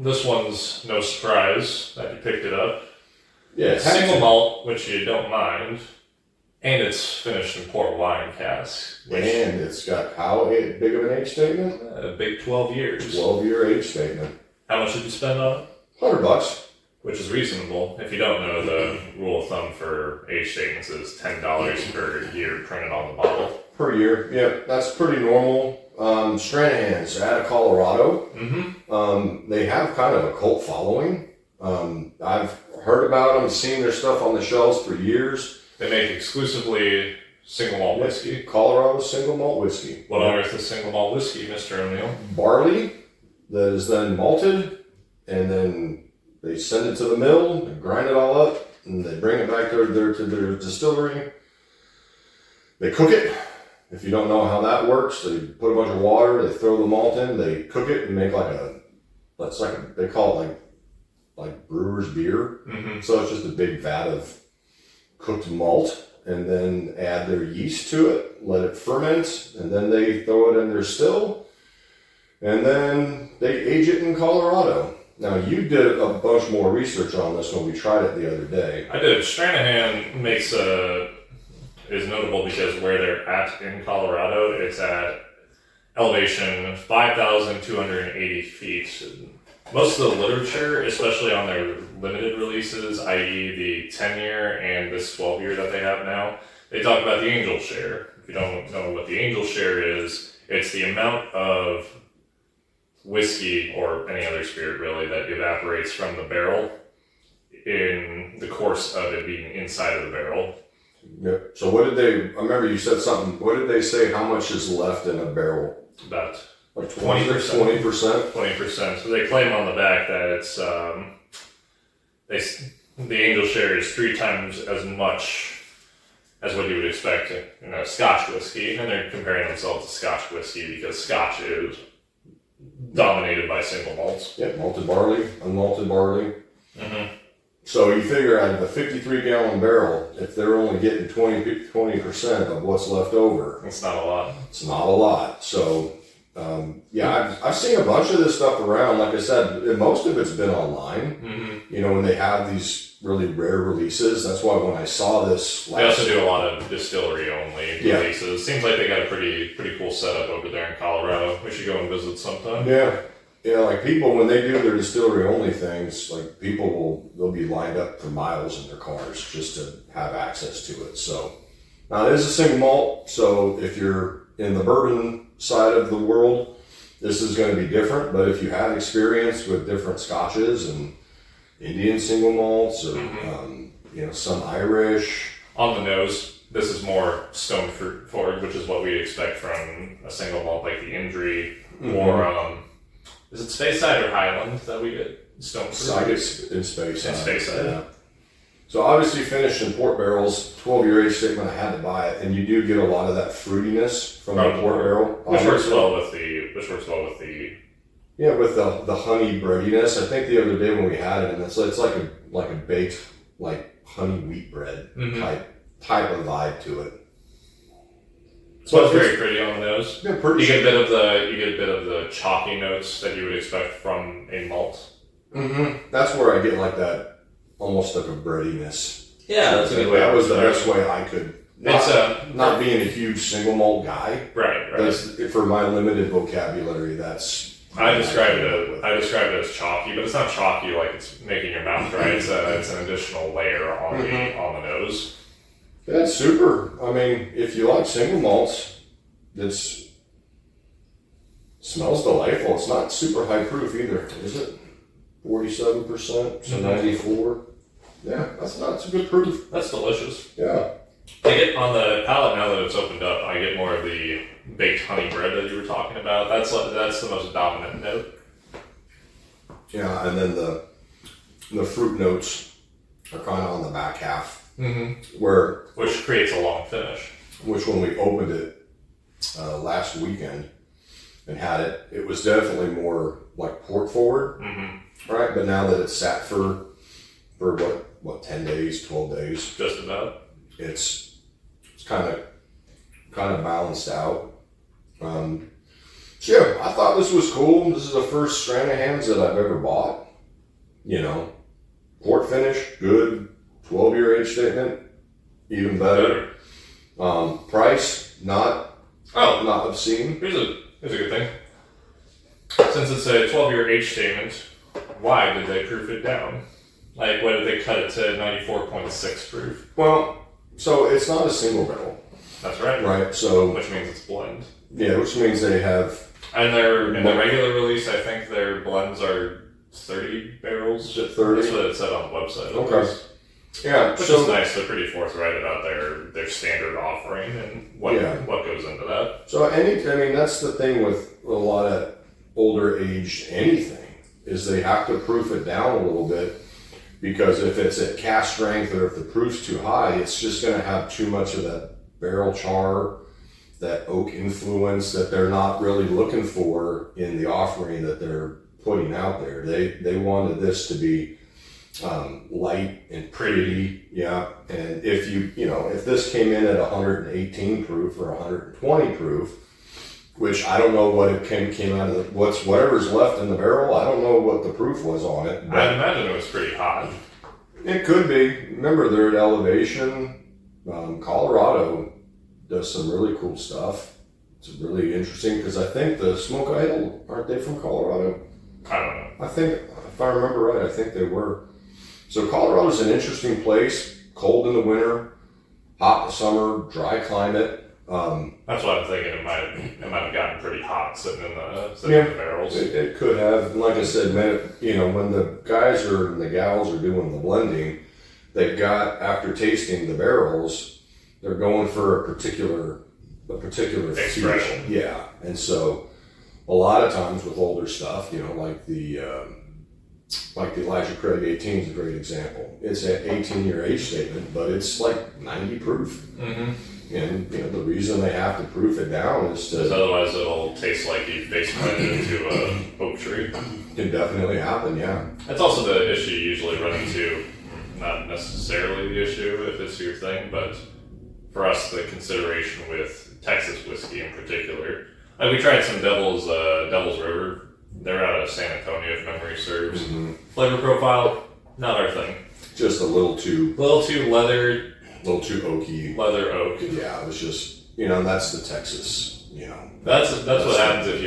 this one's no surprise that you picked it up. Yeah, it's single malt, which you don't mind, and it's finished in port wine casks. And it's got how big of an age statement? A big 12 years. 12-year age statement. How much did you spend on it? $100. Which is reasonable. If you don't know, the rule of thumb for age statements is $10 per year printed on the bottle. Per year, yeah, that's pretty normal. Stranahan's out of Colorado. Mm-hmm. They have kind of a cult following. I've heard about them, seen their stuff on the shelves for years. They make exclusively single malt whiskey. Colorado single malt whiskey. What on earth is single malt whiskey, Mr. O'Neill? Barley that is then malted, and then they send it to the mill, they grind it all up, and they bring it back to their distillery. They cook it. If you don't know how that works, they put a bunch of water, they throw the malt in, they cook it and make they call it like brewer's beer. Mm-hmm. So it's just a big vat of cooked malt, and then add their yeast to it, let it ferment, and then they throw it in their still, and then they age it in Colorado. Now, you did a bunch more research on this when we tried it the other day. I did. Stranahan is notable because where they're at in Colorado, it's at elevation 5,280 feet. Most of the literature, especially on their limited releases, i.e. the 10-year and this 12-year that they have now, they talk about the angel share. If you don't know what the angel share is, it's the amount of whiskey, or any other spirit really, that evaporates from the barrel in the course of it being inside of the barrel. Yep. So I remember you said something, what did they say, how much is left in a barrel? About like 20%. 20%? 20%. So they claim on the back that it's, the angel share is 3 times as much as what you would expect in a Scotch whiskey, and they're comparing themselves to Scotch whiskey because Scotch is dominated by single malts. Yeah, malted barley, unmalted barley. Mm-hmm. So you figure out of the 53-gallon barrel, if they're only getting 20% of what's left over, it's not a lot. It's not a lot. So, I've seen a bunch of this stuff around. Like I said, most of it's been online. Mm-hmm. You know, when they have these really rare releases. That's why when I saw this they also do a lot of distillery only releases. Seems like they got a pretty cool setup over there in Colorado. We should go and visit sometime. Yeah, like people, when they do their distillery only things, like they'll be lined up for miles in their cars just to have access to it. So now it is a single malt. So if you're in the bourbon side of the world, this is going to be different. But if you have experience with different scotches and Indian single malts, or some Irish, on the nose, this is more stone fruit forward, which is what we'd expect from a single malt like the Indri, or is it Speyside or Highland that we get stone fruit? Side is in Speyside. Speyside. Yeah. So obviously finished in port barrels, 12-year age statement, I had to buy it, and you do get a lot of that fruitiness from the port barrel. Which works well with the yeah, with the honey breadiness. I think the other day when we had it, and it's like a baked like honey wheat bread type of vibe to it. So it's very pretty on the nose. Yeah, pretty. You get a bit of the chalky notes that you would expect from a malt. Mm-hmm. That's where I get like that, almost like a breadiness. Yeah, so that's a good way. That was the best way I could. Not being a huge single malt guy. Right. That's, for my limited vocabulary, that's. I describe it as chalky, but it's not chalky like it's making your mouth dry. It's an additional layer on the nose. That's super. I mean, if you like single malts, this smells delightful. It's not super high proof either, is it? 47%, so 94. Yeah, that's a good proof. That's delicious. Yeah. I get on the palate now that it's opened up. I get more of the baked honey bread that you were talking about. That's the most dominant note. Yeah, and then the fruit notes are kind of on the back half. Mm-hmm. Which creates a long finish. Which when we opened it last weekend and had it, it was definitely more like port forward, right? But now that it's sat for what 10 days, 12 days, just about, it's kind of balanced out. So yeah, I thought this was cool. This is the first Stranahans that I've ever bought. You know, port finish, good. 12-year age statement, even better. Price, not obscene. Here's a good thing. Since it's a 12-year age statement, why did they proof it down? Like, why did they cut it to 94.6 proof? Well, so it's not a single barrel. That's right. Right, so... Which means it's blend. Yeah, which means they have... And in the regular release, I think their blends are 30 barrels. 30? That's what it said on the website. Okay. Yeah, which is nice. They're pretty forthright about their standard offering and what goes into that. So that's the thing with a lot of older aged anything is they have to proof it down a little bit, because if it's at cast strength or if the proof's too high, it's just going to have too much of that barrel char, that oak influence that they're not really looking for in the offering that they're putting out there. They wanted this to be light and pretty, yeah. And if if this came in at 118 proof or 120 proof, which I don't know what it came out of whatever's left in the barrel. I don't know what the proof was on it. I'd imagine it was pretty hot. It could be. Remember, they're at elevation. Colorado does some really cool stuff. It's really interesting because I think the Smoke Idol, aren't they from Colorado? I don't know. I think, if I remember right, I think they were. So Colorado's an interesting place. Cold in the winter, hot in the summer, dry climate. That's what I'm thinking. It might have gotten pretty hot sitting in the barrels. It could have. And like I said, when the guys and the gals are doing the blending, they've got, after tasting the barrels, they're going for a particular expression. feel. Yeah, and so a lot of times with older stuff, like the Elijah Craig 18 is a great example. It's an 18-year age statement, but it's like 90 proof. Mm-hmm. And the reason they have to proof it down is to... Because otherwise it'll taste like you face planted into an oak tree. Can definitely happen, yeah. That's also the issue you usually run into. Not necessarily the issue if it's your thing, but for us, the consideration with Texas whiskey in particular. Like we tried some Devil's River. They're out of San Antonio, if memory serves. Mm-hmm. Flavor profile, not our thing. Just a little too leather. A little too oaky. Leather oak. Yeah, it was just, that's the Texas, That's what happens if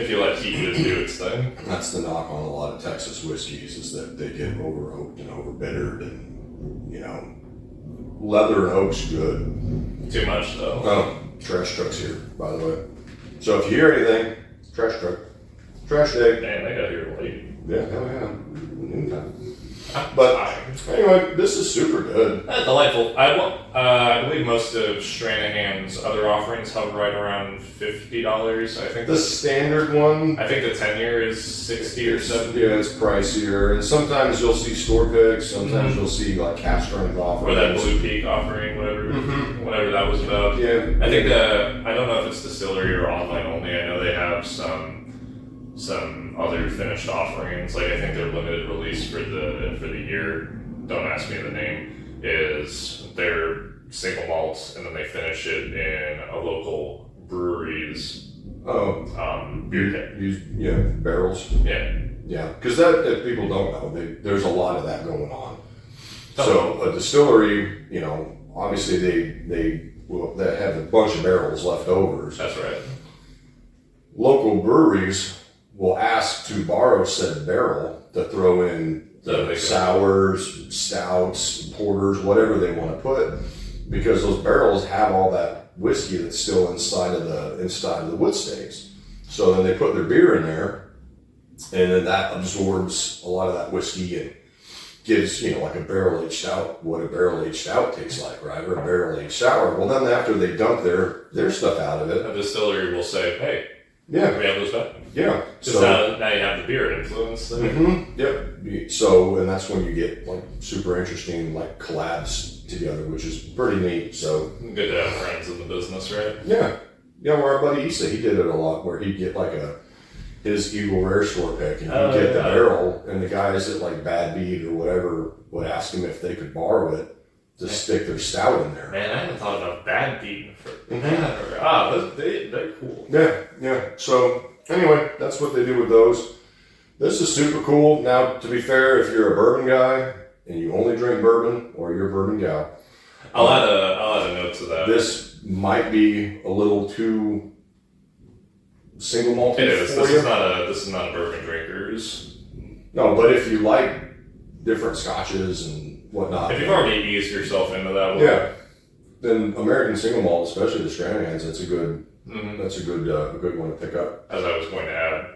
you let heat just do its thing. That's the knock on a lot of Texas whiskeys, is that they get over oaked and over bittered, and leather and oak's good. Too much though. Oh, trash truck's here, by the way. So if you hear anything, trash truck. Trash day. Man, they got here late. Yeah, hell yeah. Noontime. But anyway, this is super good. Delightful. I believe most of Stranahan's other offerings hover right around $50. I think the standard one. I think the 10-year is 60 or 70. Yeah, it's pricier, and sometimes you'll see store picks. Sometimes you'll see like cast strength offerings, or that Blue Peak offering, whatever that was about. Yeah, I think I don't know if it's distillery or online only. I know they have some other finished offerings. Like I think their limited release for the year, don't ask me the name, is their single malt, and then they finish it in a local brewery's beer keg. Barrels. Yeah, because that people don't know, there's a lot of that going on. So a distillery, obviously they have a bunch of barrels left over. That's right. Local breweries will ask to borrow said barrel to throw in sours, stouts, porters, whatever they want to put, because those barrels have all that whiskey that's still inside of the wood staves. So then they put their beer in there, and then that absorbs a lot of that whiskey and gives, like a barrel-aged stout, what a barrel-aged stout tastes like, right? Or a barrel-aged sour. Well, then after they dump their stuff out of it, a distillery will say, hey, yeah, we have those back. Yeah. So now you have the beer influence there. Mm-hmm. Yep. So, and that's when you get like super interesting like collabs together, which is pretty neat. So good to have friends in the business, right? Yeah. Yeah. Where our buddy Issa, he did it a lot, where he'd get like his Eagle Rare store pick, and he'd get the barrel, and the guys at like Bad Beat or whatever would ask him if they could borrow it, to stick their stout in there. Man, I haven't thought about bad beaten for they're cool. Yeah. So anyway, that's what they do with those. This is super cool. Now, to be fair, if you're a bourbon guy and you only drink bourbon, or you're a bourbon gal, I'll add a note to that. This might be a little too single malt. It is. This is not a bourbon drinkers. No, but if you like different scotches and whatnot, if you've already eased yourself into that one, yeah, then American single malt, especially the Stranahans, that's a good. That's a good one to pick up. As I was going to add,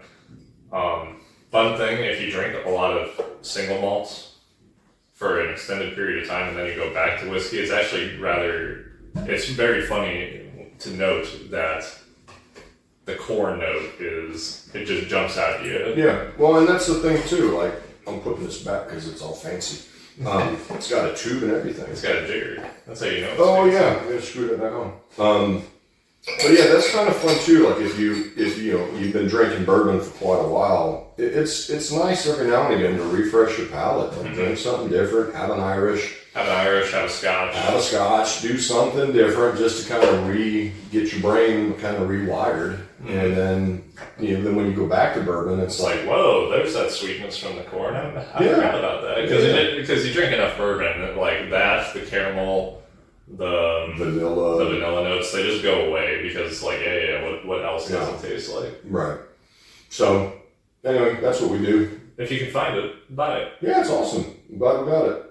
fun thing: if you drink a lot of single malts for an extended period of time, and then you go back to whiskey, it's actually it's very funny to note that the core note it just jumps out at you. Yeah, well, and that's the thing too. Like, I'm putting this back because it's all fancy. It's got a tube and everything. It's got a jigger. That's how you know. Oh yeah, I'm gonna screw it back on. But yeah, that's kind of fun too. Like if you've been drinking bourbon for quite a while, it's nice every now and again to refresh your palate. Like drink something different. Have an Irish. Have a Scotch. Have a Scotch. Do something different just to kind of get your brain kind of rewired. And then then when you go back to bourbon, it's like, whoa, there's that sweetness from the corn. I forgot about that because you drink enough bourbon like that, the caramel. The vanilla notes, they just go away because it's like, what else does it taste like? Right. So, anyway, that's what we do. If you can find it, buy it. Yeah, it's awesome. I'm glad we got it.